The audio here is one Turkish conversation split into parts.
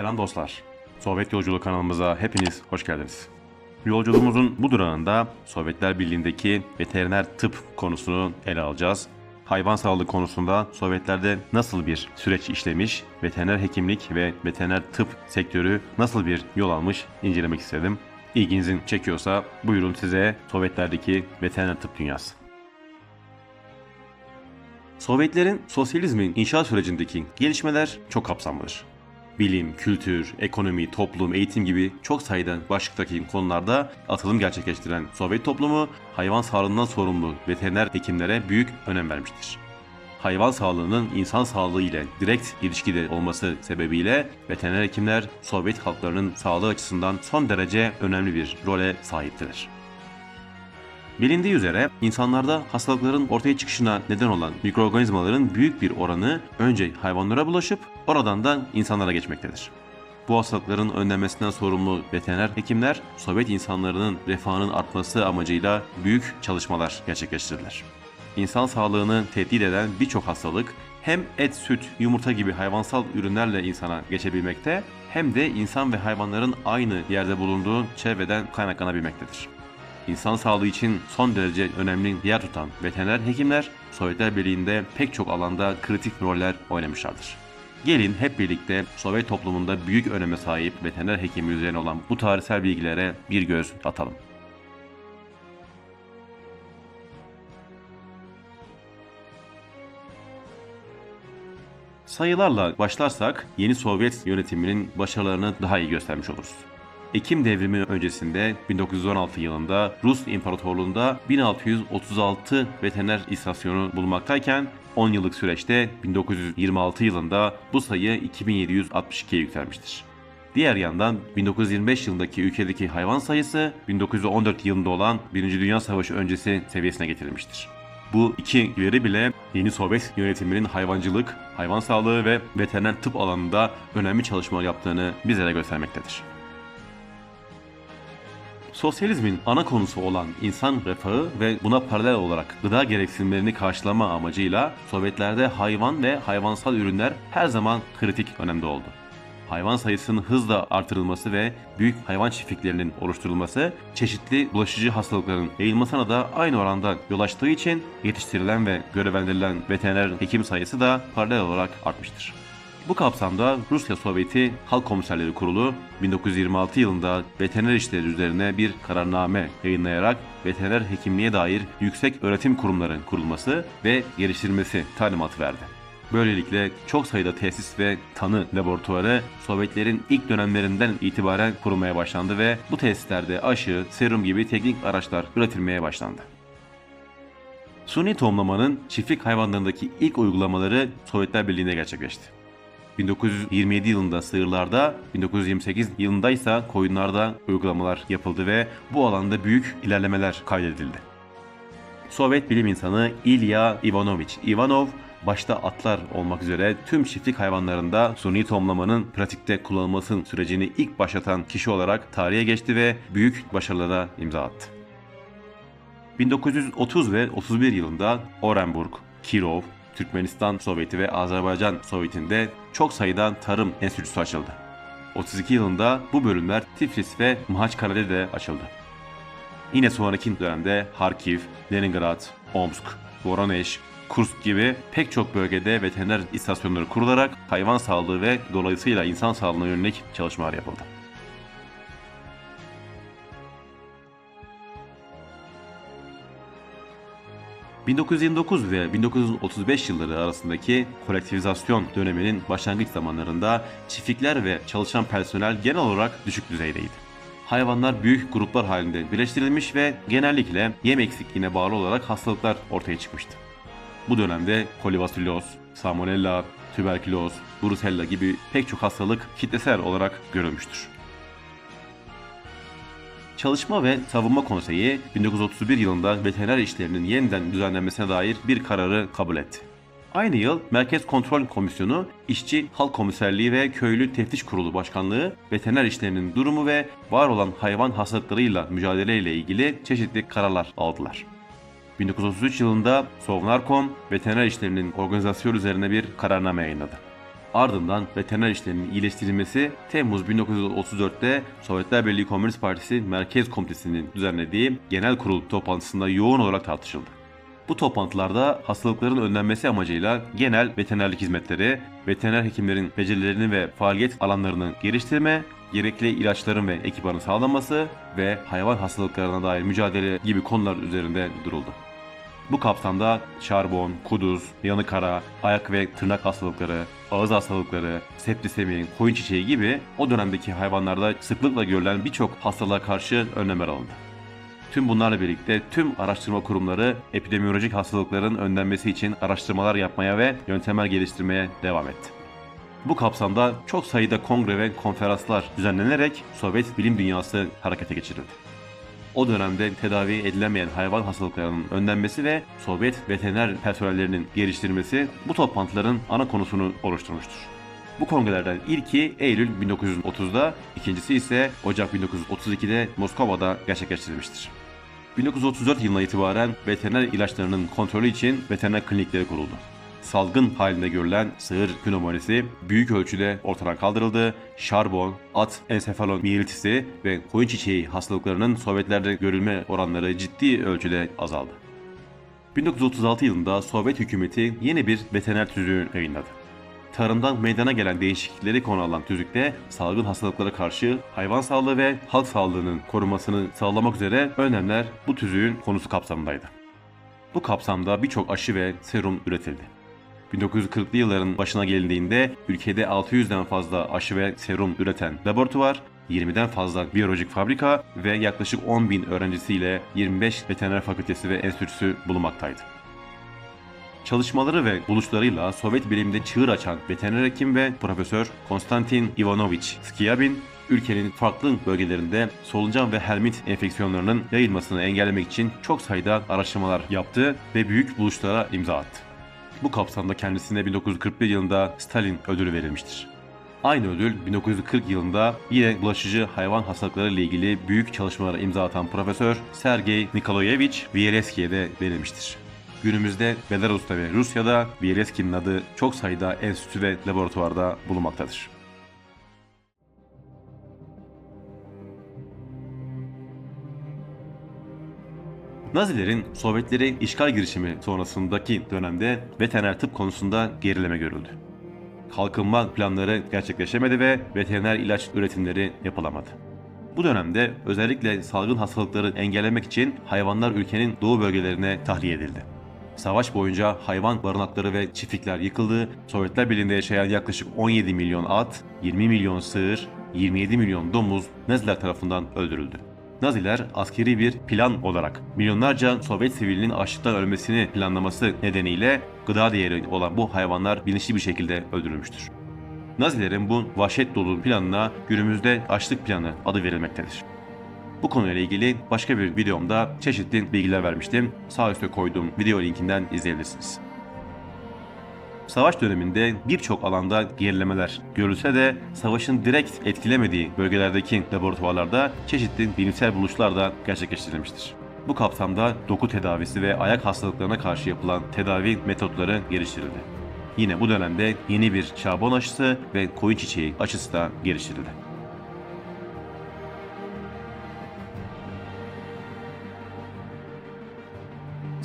Selam dostlar. Sovyet Yolculuk kanalımıza hepiniz hoş geldiniz. Yolculuğumuzun bu durağında Sovyetler Birliği'ndeki veteriner tıp konusunu ele alacağız. Hayvan sağlığı konusunda Sovyetlerde nasıl bir süreç işlemiş, veteriner hekimlik ve veteriner tıp sektörü nasıl bir yol almış incelemek istedim. İlginizi çekiyorsa buyurun size Sovyetlerdeki veteriner tıp dünyası. Sovyetlerin sosyalizmin inşa sürecindeki gelişmeler çok kapsamlıdır. Bilim, kültür, ekonomi, toplum, eğitim gibi çok sayıda başlıktaki konularda atılım gerçekleştiren Sovyet toplumu hayvan sağlığından sorumlu veteriner hekimlere büyük önem vermiştir. Hayvan sağlığının insan sağlığı ile direkt ilişkide olması sebebiyle veteriner hekimler Sovyet halklarının sağlığı açısından son derece önemli bir role sahiptiler. Bilindiği üzere insanlarda hastalıkların ortaya çıkışına neden olan mikroorganizmaların büyük bir oranı önce hayvanlara bulaşıp oradan da insanlara geçmektedir. Bu hastalıkların önlenmesinden sorumlu veteriner hekimler Sovyet insanlarının refahının artması amacıyla büyük çalışmalar gerçekleştirdiler. İnsan sağlığını tehdit eden birçok hastalık hem et, süt, yumurta gibi hayvansal ürünlerle insana geçebilmekte hem de insan ve hayvanların aynı yerde bulunduğu çevreden kaynaklanabilmektedir. İnsan sağlığı için son derece önemli yer tutan veteriner hekimler Sovyetler Birliği'nde pek çok alanda kritik roller oynamışlardır. Gelin hep birlikte Sovyet toplumunda büyük öneme sahip veteriner hekimi üzerine olan bu tarihsel bilgilere bir göz atalım. Sayılarla başlarsak yeni Sovyet yönetiminin başarılarını daha iyi göstermiş oluruz. Ekim devrimi öncesinde 1916 yılında Rus İmparatorluğu'nda 1636 veteriner istasyonu bulunmaktayken 10 yıllık süreçte 1926 yılında bu sayı 2762'ye yükselmiştir. Diğer yandan 1925 yılındaki ülkedeki hayvan sayısı 1914 yılında olan 1. Dünya Savaşı öncesi seviyesine getirilmiştir. Bu iki veri bile yeni Sovyet yönetiminin hayvancılık, hayvan sağlığı ve veteriner tıp alanında önemli çalışmalar yaptığını bizlere göstermektedir. Sosyalizmin ana konusu olan insan refahı ve buna paralel olarak gıda gereksinimlerini karşılama amacıyla Sovyetlerde hayvan ve hayvansal ürünler her zaman kritik önemde oldu. Hayvan sayısının hızla artırılması ve büyük hayvan çiftliklerinin oluşturulması çeşitli bulaşıcı hastalıkların yayılmasına da aynı oranda yol açtığı için yetiştirilen ve görevlendirilen veteriner hekim sayısı da paralel olarak artmıştır. Bu kapsamda Rusya Sovyeti Halk Komiserleri Kurulu 1926 yılında veteriner işleri üzerine bir kararname yayınlayarak veteriner hekimliğe dair yüksek öğretim kurumlarının kurulması ve geliştirilmesi talimatı verdi. Böylelikle çok sayıda tesis ve tanı laboratuvarı Sovyetlerin ilk dönemlerinden itibaren kurulmaya başlandı ve bu tesislerde aşı, serum gibi teknik araçlar üretilmeye başlandı. Suni tohumlamanın çiftlik hayvanlarındaki ilk uygulamaları Sovyetler Birliği'nde gerçekleşti. 1927 yılında sığırlarda, 1928 yılında ise koyunlarda uygulamalar yapıldı ve bu alanda büyük ilerlemeler kaydedildi. Sovyet bilim insanı İlya Ivanovich Ivanov, başta atlar olmak üzere tüm çiftlik hayvanlarında suni tohumlamanın pratikte kullanılmasının sürecini ilk başlatan kişi olarak tarihe geçti ve büyük başarılara imza attı. 1930 ve 31 yılında Orenburg, Kirov, Türkmenistan Sovyeti ve Azerbaycan Sovyeti'nde çok sayıda tarım enstitüsü açıldı. 32 yılında bu bölümler Tiflis ve Mahaçkale'de de açıldı. Yine sonraki dönemde Harkiv, Leningrad, Omsk, Voronezh, Kursk gibi pek çok bölgede veteriner istasyonları kurularak hayvan sağlığı ve dolayısıyla insan sağlığına yönelik çalışmalar yapıldı. ...1929 ve 1935 yılları arasındaki kolektivizasyon döneminin başlangıç zamanlarında çiftlikler ve çalışan personel genel olarak düşük düzeydeydi. Hayvanlar büyük gruplar halinde birleştirilmiş ve genellikle yem eksikliğine bağlı olarak hastalıklar ortaya çıkmıştı. Bu dönemde kolivasiloz, salmonella, tüberküloz, brusella gibi pek çok hastalık kitlesel olarak görülmüştür. Çalışma ve Savunma Konseyi 1931 yılında veteriner işlerinin yeniden düzenlenmesine dair bir kararı kabul etti. Aynı yıl Merkez Kontrol Komisyonu, İşçi Halk Komiserliği ve Köylü Teftiş Kurulu Başkanlığı veteriner işlerinin durumu ve var olan hayvan hastalıklarıyla mücadele ile ilgili çeşitli kararlar aldılar. 1933 yılında Sovnarkom veteriner işlerinin organizasyonu üzerine bir kararname yayınladı. Ardından veteriner işlerinin iyileştirilmesi Temmuz 1934'te Sovyetler Birliği Komünist Partisi Merkez Komitesi'nin düzenlediği genel kurul toplantısında yoğun olarak tartışıldı. Bu toplantılarda hastalıkların önlenmesi amacıyla genel veterinerlik hizmetleri, veteriner hekimlerin becerilerini ve faaliyet alanlarını geliştirme, gerekli ilaçların ve ekipmanın sağlanması ve hayvan hastalıklarına dair mücadele gibi konular üzerinde duruldu. Bu kapsamda şarbon, kuduz, yanık ara, ayak ve tırnak hastalıkları, ağız hastalıkları, septisemi, koyun çiçeği gibi o dönemdeki hayvanlarda sıklıkla görülen birçok hastalığa karşı önlemler alındı. Tüm bunlarla birlikte tüm araştırma kurumları epidemiyolojik hastalıkların önlenmesi için araştırmalar yapmaya ve yöntemler geliştirmeye devam etti. Bu kapsamda çok sayıda kongre ve konferanslar düzenlenerek Sovyet bilim dünyası harekete geçirildi. O dönemde tedavi edilemeyen hayvan hastalıklarının önlenmesi ve Sovyet veteriner personellerinin geliştirilmesi bu toplantıların ana konusunu oluşturmuştur. Bu kongrelerden ilki Eylül 1930'da, ikincisi ise Ocak 1932'de Moskova'da gerçekleştirilmiştir. 1934 yılına itibaren veteriner ilaçlarının kontrolü için veteriner klinikleri kuruldu. Salgın halinde görülen sığır pnömonisi büyük ölçüde ortadan kaldırıldı. Şarbon, at ensefalomiyelitisi ve koyun çiçeği hastalıklarının Sovyetlerde görülme oranları ciddi ölçüde azaldı. 1936 yılında Sovyet hükümeti yeni bir veteriner tüzüğü yayınladı. Tarımdan meydana gelen değişiklikleri konu alan tüzükte salgın hastalıklara karşı hayvan sağlığı ve halk sağlığının korunmasını sağlamak üzere önlemler bu tüzüğün konusu kapsamındaydı. Bu kapsamda birçok aşı ve serum üretildi. 1940'lı yılların başına gelindiğinde ülkede 600'den fazla aşı ve serum üreten laboratuvar, 20'den fazla biyolojik fabrika ve yaklaşık 10.000 öğrencisiyle 25 veteriner fakültesi ve enstitüsü bulunmaktaydı. Çalışmaları ve buluşlarıyla Sovyet biliminde çığır açan veteriner hekim ve profesör Konstantin Ivanovich Skyabin, ülkenin farklı bölgelerinde solucan ve helmint enfeksiyonlarının yayılmasını engellemek için çok sayıda araştırmalar yaptı ve büyük buluşlara imza attı. Bu kapsamda kendisine 1941 yılında Stalin ödülü verilmiştir. Aynı ödül 1940 yılında yine bulaşıcı hayvan hastalıkları ile ilgili büyük çalışmalara imza atan Profesör Sergey Nikolaevich Viereski'ye de verilmiştir. Günümüzde Belarus'ta ve Rusya'da Viereski'nin adı çok sayıda enstitü ve laboratuvarda bulunmaktadır. Nazilerin Sovyetleri işgal girişimi sonrasındaki dönemde veteriner tıp konusunda gerileme görüldü. Kalkınma planları gerçekleşemedi ve veteriner ilaç üretimleri yapılamadı. Bu dönemde özellikle salgın hastalıkları engellemek için hayvanlar ülkenin doğu bölgelerine tahliye edildi. Savaş boyunca hayvan barınakları ve çiftlikler yıkıldı, Sovyetler Birliği'nde yaşayan yaklaşık 17 milyon at, 20 milyon sığır, 27 milyon domuz Naziler tarafından öldürüldü. Naziler askeri bir plan olarak milyonlarca Sovyet sivilinin açlıktan ölmesini planlaması nedeniyle gıda değeri olan bu hayvanlar bilinçli bir şekilde öldürülmüştür. Nazilerin bu vahşet dolu planına günümüzde açlık planı adı verilmektedir. Bu konuyla ilgili başka bir videomda çeşitli bilgiler vermiştim. Sağ üstte koyduğum video linkinden izleyebilirsiniz. Savaş döneminde birçok alanda gerilemeler görülse de savaşın direkt etkilemediği bölgelerdeki laboratuvarlarda çeşitli bilimsel buluşlar da gerçekleştirilmiştir. Bu kapsamda doku tedavisi ve ayak hastalıklarına karşı yapılan tedavi metotları geliştirildi. Yine bu dönemde yeni bir şarbon aşısı ve koyun çiçeği aşısı da geliştirildi.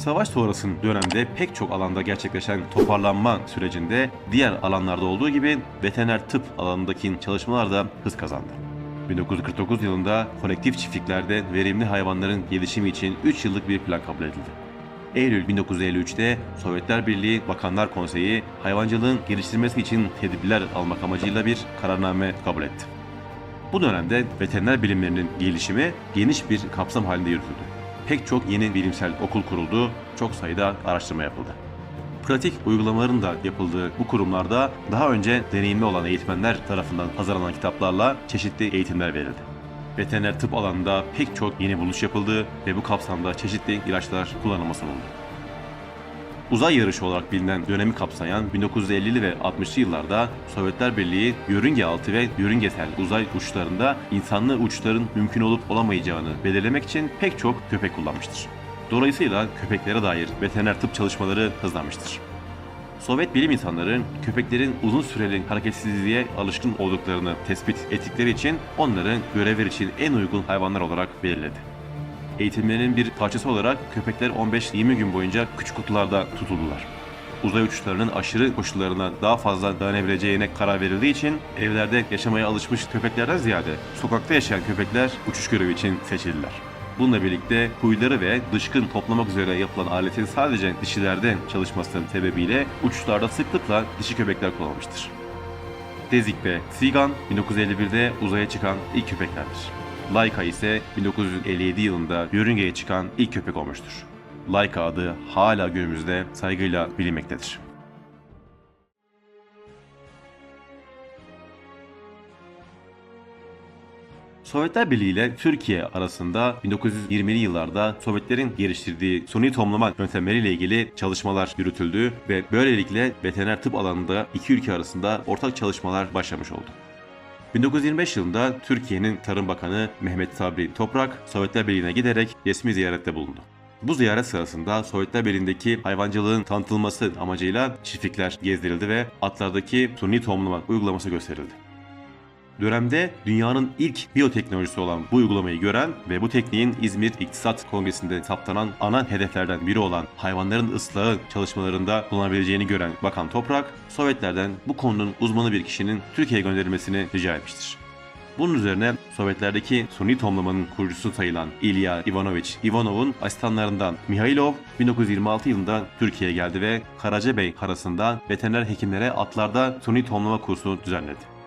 Savaş sonrası dönemde pek çok alanda gerçekleşen toparlanma sürecinde diğer alanlarda olduğu gibi veteriner tıp alanındaki çalışmalar da hız kazandı. 1949 yılında kolektif çiftliklerde verimli hayvanların gelişimi için 3 yıllık bir plan kabul edildi. Eylül 1953'te Sovyetler Birliği Bakanlar Konseyi hayvancılığın geliştirilmesi için tedbirler almak amacıyla bir kararname kabul etti. Bu dönemde veteriner bilimlerinin gelişimi geniş bir kapsam halinde yürütüldü. Pek çok yeni bilimsel okul kuruldu, çok sayıda araştırma yapıldı. Pratik uygulamaların da yapıldığı bu kurumlarda daha önce deneyimli olan eğitmenler tarafından hazırlanan kitaplarla çeşitli eğitimler verildi. Veteriner tıp alanında pek çok yeni buluş yapıldı ve bu kapsamda çeşitli ilaçlar kullanılma sunuldu. Uzay yarışı olarak bilinen dönemi kapsayan 1950'li ve 60'lı yıllarda Sovyetler Birliği yörünge altı ve yörüngesel uzay uçuşlarında insanlı uçuşların mümkün olup olamayacağını belirlemek için pek çok köpek kullanmıştır. Dolayısıyla köpeklere dair veteriner tıp çalışmaları hızlanmıştır. Sovyet bilim insanları köpeklerin uzun süreli hareketsizliğe alışkın olduklarını tespit ettikleri için onları görevler için en uygun hayvanlar olarak belirledi. Eğitimlerinin bir parçası olarak köpekler 15-20 gün boyunca küçük kutularda tutuldular. Uzay uçuşlarının aşırı koşullarına daha fazla dayanabileceğine karar verildiği için evlerde yaşamaya alışmış köpeklerden ziyade sokakta yaşayan köpekler uçuş görevi için seçildiler. Bununla birlikte huyları ve dışkın toplamak üzere yapılan aletin sadece dişilerde çalışmasının sebebiyle uçuşlarda sıklıkla dişi köpekler kullanılmıştır. Dezik ve Sigan 1951'de uzaya çıkan ilk köpeklerdir. Laika ise 1957 yılında yörüngeye çıkan ilk köpek olmuştur. Laika adı hala günümüzde saygıyla bilinmektedir. Sovyetler Birliği ile Türkiye arasında 1920'li yıllarda Sovyetlerin geliştirdiği suni tohumlama yöntemleriyle ilgili çalışmalar yürütüldü ve böylelikle veteriner tıp alanında iki ülke arasında ortak çalışmalar başlamış oldu. 1925 yılında Türkiye'nin Tarım Bakanı Mehmet Sabri Toprak, Sovyetler Birliği'ne giderek resmi ziyarette bulundu. Bu ziyaret sırasında Sovyetler Birliği'ndeki hayvancılığın tanıtılması amacıyla çiftlikler gezdirildi ve atlardaki suni tohumlama uygulaması gösterildi. Dönemde dünyanın ilk biyoteknolojisi olan bu uygulamayı gören ve bu tekniğin İzmir İktisat Kongresi'nde saptanan ana hedeflerden biri olan hayvanların ıslahı çalışmalarında kullanabileceğini gören Bakan Toprak, Sovyetlerden bu konunun uzmanı bir kişinin Türkiye'ye gönderilmesini rica etmiştir. Bunun üzerine Sovyetlerdeki suni tohumlamanın kurucusu sayılan İlya Ivanovich Ivanov'un asistanlarından Mihailov 1926 yılında Türkiye'ye geldi ve Karacabey arasında veteriner hekimlere atlarda suni tohumlama kursu düzenledi.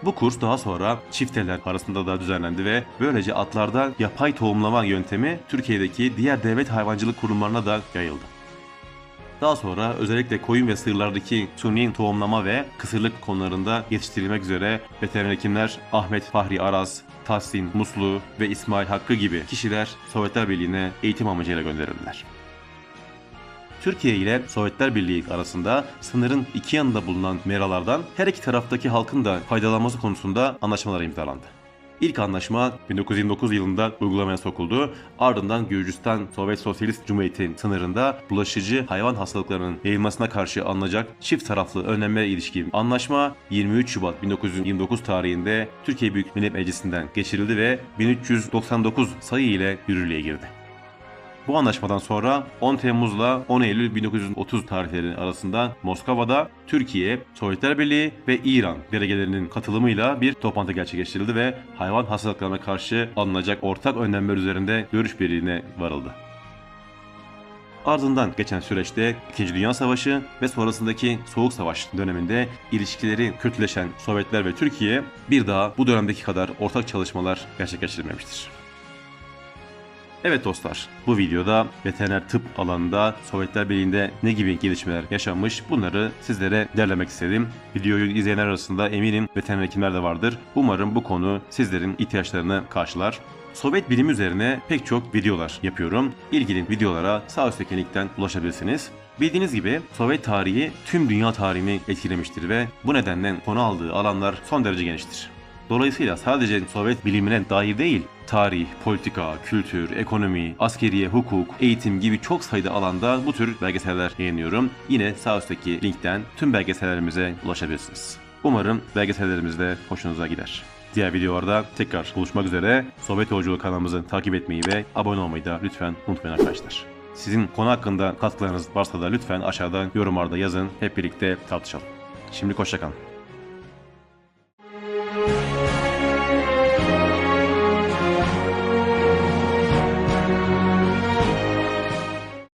Bu kurs daha sonra çifteler arasında da düzenlendi ve böylece atlarda yapay tohumlama yöntemi Türkiye'deki diğer devlet hayvancılık kurumlarına da yayıldı. Daha sonra özellikle koyun ve sığırlardaki suni tohumlama ve kısırlık konularında yetiştirilmek üzere veteriner hekimler Ahmet Fahri Aras, Tahsin Muslu ve İsmail Hakkı gibi kişiler Sovyetler Birliği'ne eğitim amacıyla gönderildiler. Türkiye ile Sovyetler Birliği arasında sınırın iki yanında bulunan meralardan her iki taraftaki halkın da faydalanması konusunda anlaşmalar imzalandı. İlk anlaşma 1929 yılında uygulamaya sokuldu. Ardından Gürcistan Sovyet Sosyalist Cumhuriyeti sınırında bulaşıcı hayvan hastalıklarının yayılmasına karşı alınacak çift taraflı önlemlere ilişkin anlaşma 23 Şubat 1929 tarihinde Türkiye Büyük Millet Meclisi'nden geçirildi ve 1399 sayı ile yürürlüğe girdi. Bu anlaşmadan sonra 10 Temmuz'la 10 Eylül 1930 tarihleri arasında Moskova'da Türkiye, Sovyetler Birliği ve İran delegelerinin katılımıyla bir toplantı gerçekleştirildi ve hayvan hastalıklarına karşı alınacak ortak önlemler üzerinde görüş birliğine varıldı. Ardından geçen süreçte 2. Dünya Savaşı ve sonrasındaki Soğuk Savaş döneminde ilişkileri kötüleşen Sovyetler ve Türkiye bir daha bu dönemdeki kadar ortak çalışmalar gerçekleştirmemiştir. Evet dostlar, bu videoda veteriner tıp alanında Sovyetler Birliği'nde ne gibi gelişmeler yaşanmış bunları sizlere derlemek istedim. Videoyu izleyenler arasında eminim veteriner hekimler de vardır. Umarım bu konu sizlerin ihtiyaçlarını karşılar. Sovyet bilimi üzerine pek çok videolar yapıyorum. İlgili videolara sağ üstteki linkten ulaşabilirsiniz. Bildiğiniz gibi Sovyet tarihi tüm dünya tarihini etkilemiştir ve bu nedenle konu aldığı alanlar son derece geniştir. Dolayısıyla sadece Sovyet bilimine dair değil, tarih, politika, kültür, ekonomi, askeriye, hukuk, eğitim gibi çok sayıda alanda bu tür belgeseller yayınlıyorum. Yine sağ üstteki linkten tüm belgesellerimize ulaşabilirsiniz. Umarım belgesellerimiz de hoşunuza gider. Diğer videolarda tekrar buluşmak üzere. Sovyet Yolculuğu kanalımızı takip etmeyi ve abone olmayı da lütfen unutmayın arkadaşlar. Sizin konu hakkında katkılarınız varsa da lütfen aşağıda yorumlarda yazın. Hep birlikte tartışalım. Şimdi hoşça kalın.